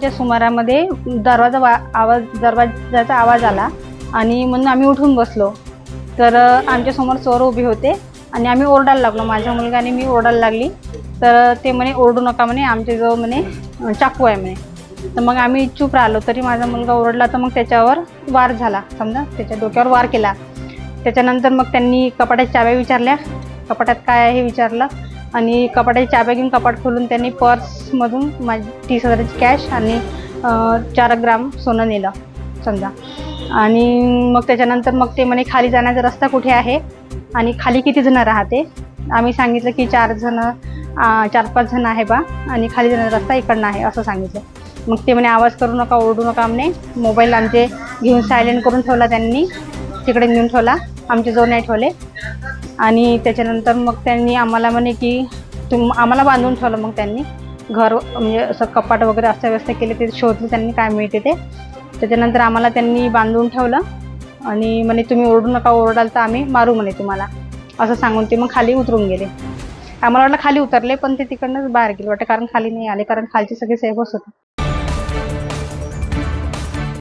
वाजेच्या सुमारामध्ये दरवाजाचा आवाज आला आणि म्हणून आम्ही उठून बसलो. तर आमच्यासमोर चोर उभे होते आणि आम्ही ओरडायला लागलो. माझ्या मुलगाने मी ओरडायला लागली. तर ते म्हणे ओरडू नका म्हणे, आमच्याजवळ म्हणे चाकू आहे म्हणे. तर मग आम्ही चूप राहिलो. तरी माझा मुलगा ओरडला तर मग त्याच्यावर वार झाला, समजा त्याच्या डोक्यावर वार केला. त्याच्यानंतर मग त्यांनी कपाटाच्या चाव्या विचारल्या, कपाटात काय आहे हे विचारलं आणि कपाटाची चाव्या घेऊन कपाट खोलून त्यांनी पर्समधून माझी 30,000ची कॅश आणि 4 ग्राम सोनं नेलं समजा. आणि मग त्याच्यानंतर मग ते म्हणे खाली जाण्याचा रस्ता कुठे आहे आणि खाली किती जण राहते. आम्ही सांगितलं की 4-5 जण आहे बा आणि खाली जाण्याचा रस्ता इकडनं आहे असं सांगितलं. मग ते म्हणे आवाज करू नका, ओरडू नका म्हणे. मोबाईल आमचे घेऊन सायलेंट करून ठेवला त्यांनी, तिकडे नेऊन ठेवला, आमच्याजवळ नाही ठेवले. आणि त्याच्यानंतर मग त्यांनी आम्हाला म्हणे की आम्हाला बांधून ठेवलं. मग त्यांनी घर म्हणजे असं कपाट वगैरे अस्ताव्यस्त केले, ते शोधलं त्यांनी काय मिळते ते. त्याच्यानंतर आम्हाला त्यांनी बांधून ठेवलं आणि म्हणे तुम्ही ओरडू नका, ओरडाल तर आम्ही मारू म्हणे तुम्हाला असं सांगून ते मग खाली उतरून गेले. आम्हाला वाटलं खाली उतरले पण ते तिकडनंच बाहेर गेले वाटतं, कारण खाली नाही आले, कारण खालचे सगळे सेफच होते.